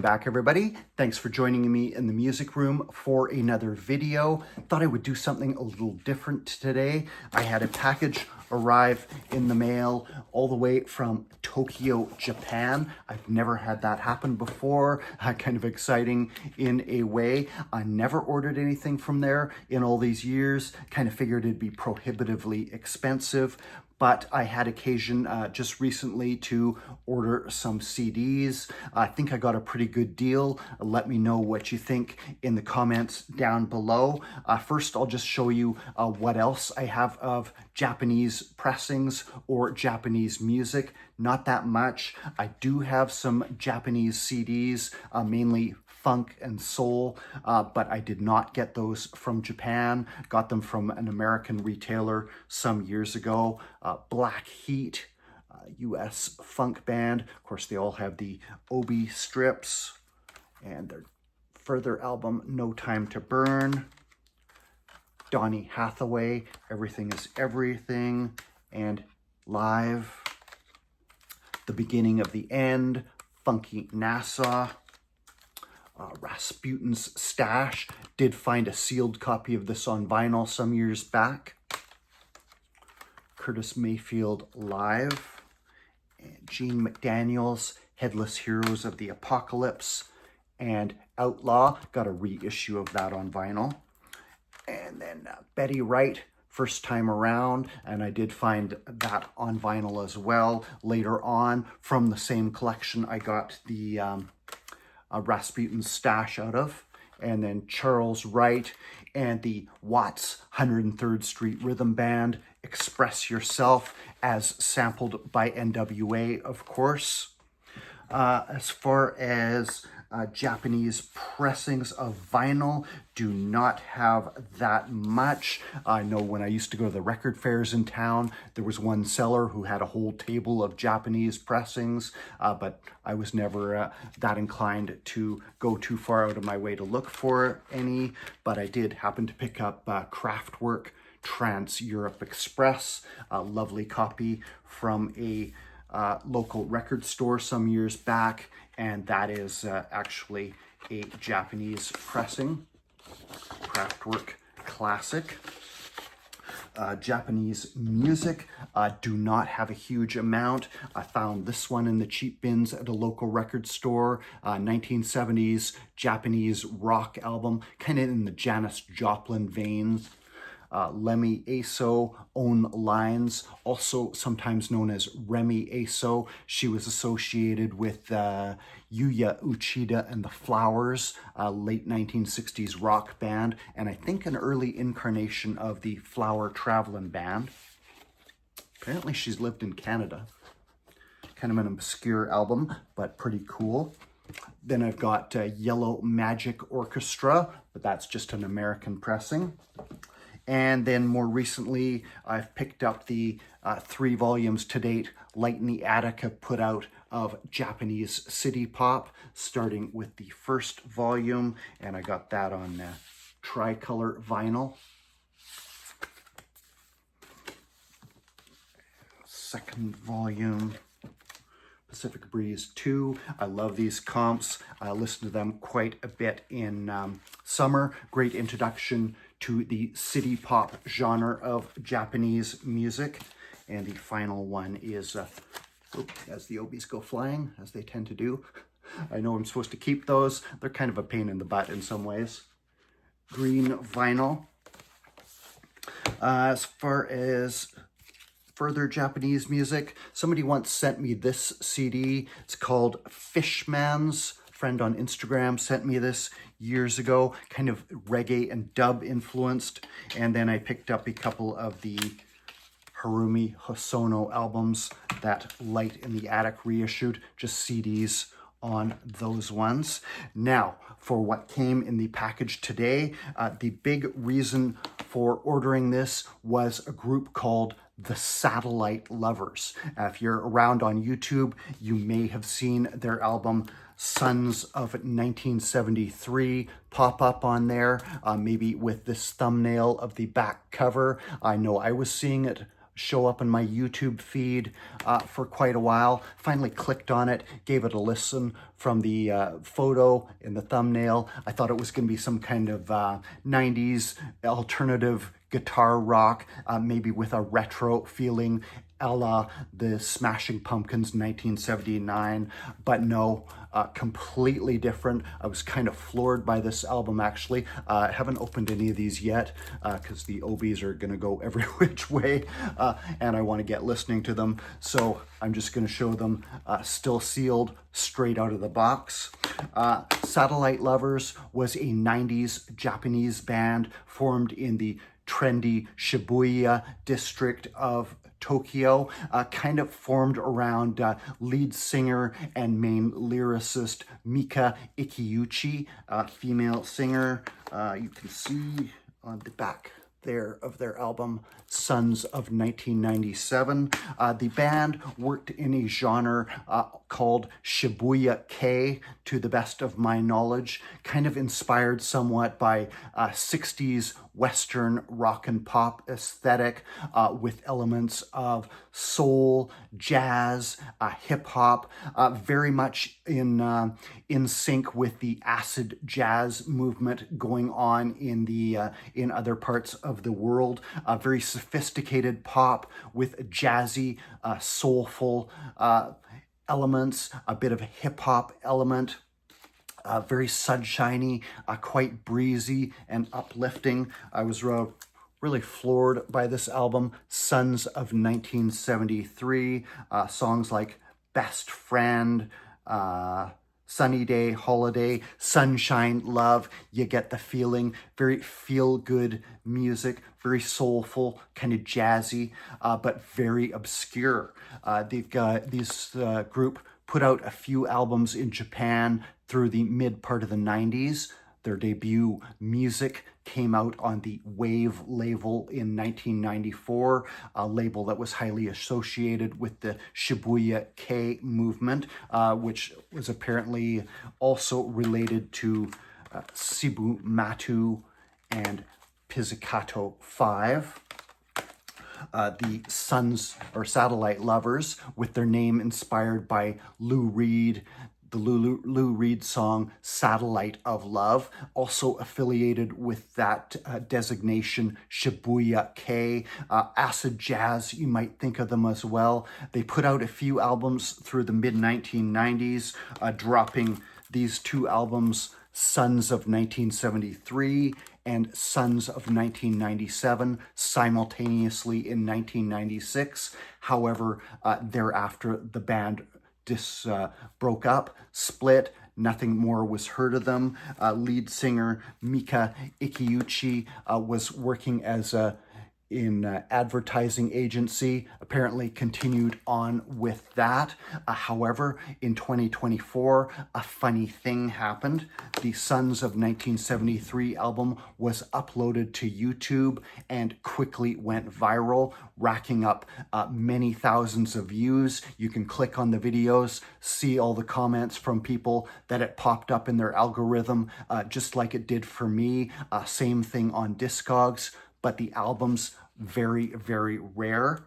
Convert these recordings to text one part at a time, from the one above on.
Back, everybody. Thanks for joining me in the music room for another video. Thought I would do something a little different today. I had a package arrive in the mail all the way from Tokyo, Japan. I've never had that happen before. Kind of exciting in a way. I never ordered anything from there in all these years. Kind of figured it'd be prohibitively expensive. But I had occasion just recently to order some CDs. I think I got a pretty good deal. Let me know what you think in the comments down below. First, I'll just show you what else I have of Japanese pressings or Japanese music. Not that much. I do have some Japanese CDs, mainly funk and soul, but I did not get those from Japan. Got them from an American retailer some years ago. Black Heat, US funk band. Of course, they all have the Obi strips, and their further album, No Time to Burn. Donny Hathaway, Everything is Everything, and Live. The Beginning of the End, Funky Nassau. Rasputin's Stash. Did find a sealed copy of this on vinyl some years back. Curtis Mayfield Live. And Gene McDaniel's Headless Heroes of the Apocalypse. And Outlaw. Got a reissue of that on vinyl. And then Betty Wright, First Time Around, and I did find that on vinyl as well. Later on, from the same collection, I got the Rasputin's Stash out of, and then Charles Wright and the Watts 103rd Street Rhythm Band, Express Yourself, as sampled by NWA, of course. As far as Japanese pressings of vinyl, do not have that much. I know when I used to go to the record fairs in town, there was one seller who had a whole table of Japanese pressings, but I was never that inclined to go too far out of my way to look for any. But I did happen to pick up Kraftwerk Trans Europe Express, a lovely copy from a local record store some years back, and that is actually a Japanese pressing. Kraftwerk Classic. Japanese music, do not have a huge amount. I found this one in the cheap bins at a local record store. 1970s Japanese rock album, kind of in the Janis Joplin veins. Lemmy Aso, Own Lines, also sometimes known as Remy Aso. She was associated with Yuya Uchida and the Flowers, late 1960s rock band, and I think an early incarnation of the Flower Travelin' Band. Apparently she's lived in Canada. Kind of an obscure album, but pretty cool. Then I've got Yellow Magic Orchestra, but that's just an American pressing. And then more recently, I've picked up the 3 volumes to date Light in the Attic have put out of Japanese city pop, starting with the first volume, and I got that on tricolor vinyl. Second volume, Pacific Breeze 2. I love these comps. I listen to them quite a bit in summer. Great introduction to the city pop genre of Japanese music. And the final one is, as the Obies go flying, as they tend to do. I know I'm supposed to keep those. They're kind of a pain in the butt in some ways. Green vinyl. As far as further Japanese music, somebody once sent me this CD. It's called Fishman's. Friend on Instagram sent me this years ago, kind of reggae and dub influenced. And then I picked up a couple of the Harumi Hosono albums that Light in the Attic reissued, just CDs on those ones. Now, for what came in the package today, the big reason for ordering this was a group called the Satellite Lovers. If you're around on YouTube, you may have seen their album Sons of 1973 pop up on there, maybe with this thumbnail of the back cover. I know I was seeing it show up in my YouTube feed for quite a while. Finally clicked on it, gave it a listen from the photo in the thumbnail. I thought it was going to be some kind of 90s alternative guitar rock, maybe with a retro feeling a la the Smashing Pumpkins 1979, but no, completely different. I was kind of floored by this album, actually. I haven't opened any of these yet because the OBs are gonna go every which way, and I wanna get listening to them, so I'm just gonna show them still sealed, straight out of the box. Satellite Lovers was a 90s Japanese band formed in the trendy Shibuya district of Tokyo, kind of formed around lead singer and main lyricist Mika Ikeuchi, female singer. You can see on the back there of their album Sons of 1997. The band worked in a genre called Shibuya Kei, to the best of my knowledge, kind of inspired somewhat by 60s Western rock and pop aesthetic with elements of soul, jazz, hip hop, very much in sync with the acid jazz movement going on in the in other parts of the world. Very sophisticated pop with jazzy, soulful elements, a bit of a hip hop element. Very sunshiny, quite breezy and uplifting. I was really floored by this album, Sons of 1973. Songs like Best Friend, Sunny Day, Holiday, Sunshine, Love. You get the feeling. Very feel-good music, very soulful, kind of jazzy, but very obscure. They've got this group put out a few albums in Japan through the mid part of the 90s. Their debut, Music, came out on the Wave label in 1994, a label that was highly associated with the Shibuya Kei movement, which was apparently also related to Shibu Matu and Pizzicato 5. The Sons or Satellite Lovers, with their name inspired by Lou Reed, the Lou Reed song Satellite of Love, also affiliated with that designation, Shibuya Kei. Acid jazz, you might think of them as well. They put out a few albums through the mid-1990s, dropping these two albums, Sons of 1973 and Sons of 1997, simultaneously in 1996. However, thereafter, the band broke up, split. Nothing more was heard of them. Lead singer Mika Ikeuchi was working as in advertising agency, apparently continued on with that. However, in 2024, a funny thing happened. The Sons of 1973 album was uploaded to YouTube and quickly went viral, racking up many thousands of views. You can click on the videos, see all the comments from people that it popped up in their algorithm, just like it did for me. Same thing on Discogs, but the album's very, very rare.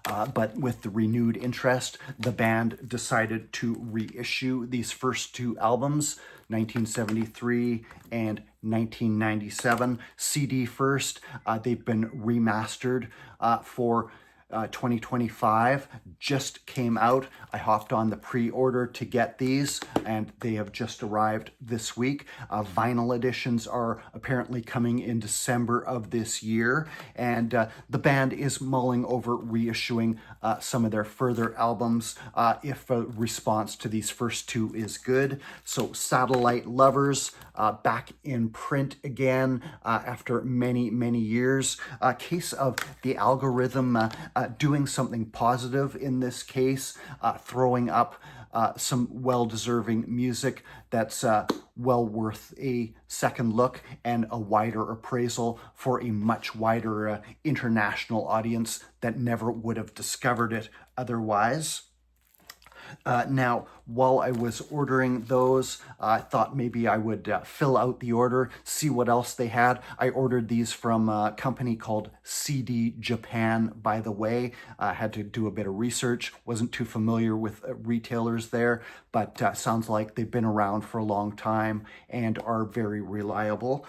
But with the renewed interest, the band decided to reissue these first two albums, 1973 and 1997. CD first. They've been remastered for 2025, just came out. I hopped on the pre-order to get these, and they have just arrived this week. Vinyl editions are apparently coming in December of this year, and the band is mulling over reissuing some of their further albums if a response to these first two is good. So Satellite Lovers, back in print again after many, many years. A case of the algorithm doing something positive in this case, throwing up some well-deserving music that's well worth a second look and a wider appraisal for a much wider international audience that never would have discovered it otherwise. Now, while I was ordering those, I thought maybe I would fill out the order, see what else they had. I ordered these from a company called CD Japan, by the way. I had to do a bit of research, wasn't too familiar with retailers there, but sounds like they've been around for a long time and are very reliable.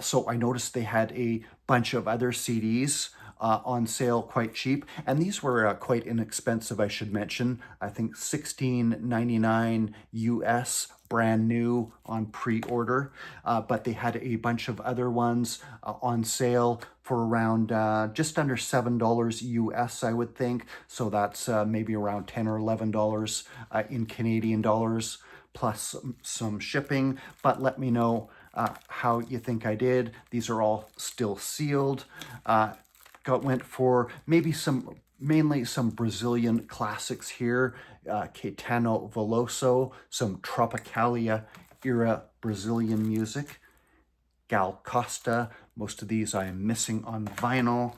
So I noticed they had a bunch of other CDs on sale quite cheap, and these were quite inexpensive, I should mention. I think $16.99 US, brand new on pre-order, but they had a bunch of other ones on sale for around just under $7 US, I would think. So that's maybe around $10 or $11 in Canadian dollars, plus some shipping. But let me know how you think I did. These are all still sealed. Went for maybe mainly some Brazilian classics here. Caetano Veloso, some Tropicalia era Brazilian music. Gal Costa, most of these I am missing on vinyl.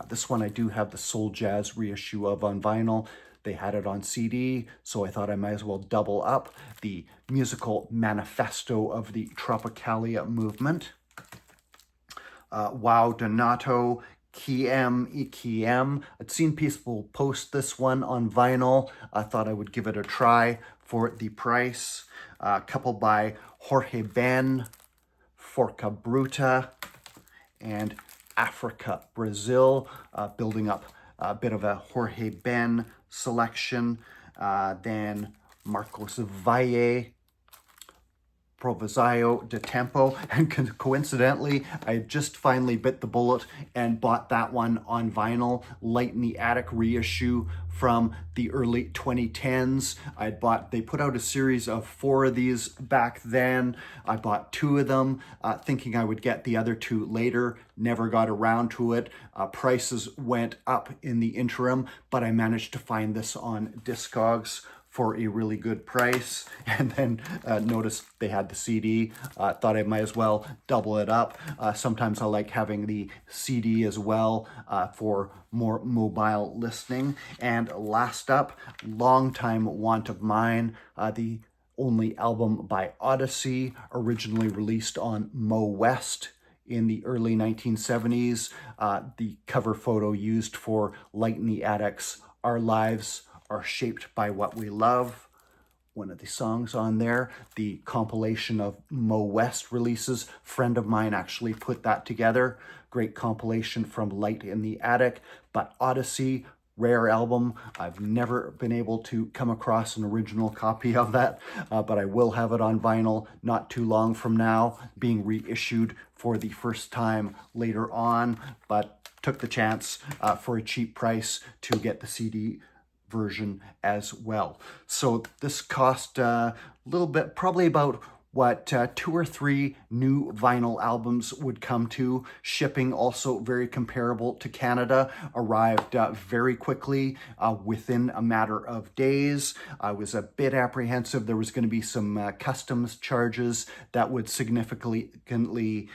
This one I do have the Soul Jazz reissue of on vinyl. They had it on CD, so I thought I might as well double up the musical manifesto of the Tropicalia movement. Wow Donato, Kiem e Kiem. I'd seen people post this one on vinyl. I thought I would give it a try for the price. A couple by Jorge Ben, Forca Bruta, and Africa Brazil, building up a bit of a Jorge Ben selection. Then Marcos Valle, Provisaio de Tempo, and coincidentally, I just finally bit the bullet and bought that one on vinyl, Light in the Attic reissue from the early 2010s. They put out a series of 4 of these back then. I bought 2 of them, thinking I would get the other 2 later, never got around to it. Prices went up in the interim, but I managed to find this on Discogs for a really good price, and then noticed they had the CD. Thought I might as well double it up. Sometimes I like having the CD as well for more mobile listening. And last up, longtime want of mine, the only album by Odyssey, originally released on Mo West in the early 1970s. The cover photo used for Light in the Attic's Our Lives Are Shaped by What We Love. One of the songs on there, the compilation of Mo West releases. Friend of mine actually put that together. Great compilation from Light in the Attic. But Odyssey, rare album. I've never been able to come across an original copy of that, but I will have it on vinyl not too long from now, being reissued for the first time later on, but took the chance for a cheap price to get the CD version as well. So this cost a little bit, probably about what 2 or 3 new vinyl albums would come to. Shipping also very comparable to Canada, arrived very quickly within a matter of days. I was a bit apprehensive there was going to be some customs charges that would significantly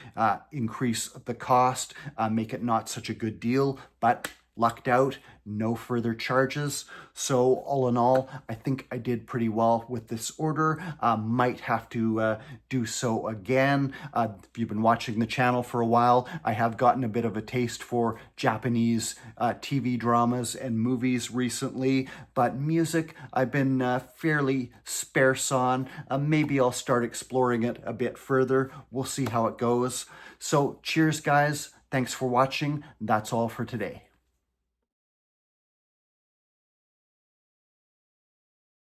increase the cost, make it not such a good deal, but lucked out, no further charges. So all in all, I think I did pretty well with this order. Might have to do so again. If you've been watching the channel for a while, I have gotten a bit of a taste for Japanese TV dramas and movies recently, but music I've been fairly sparse on. Maybe I'll start exploring it a bit further. We'll see how it goes. So cheers, guys. Thanks for watching. That's all for today.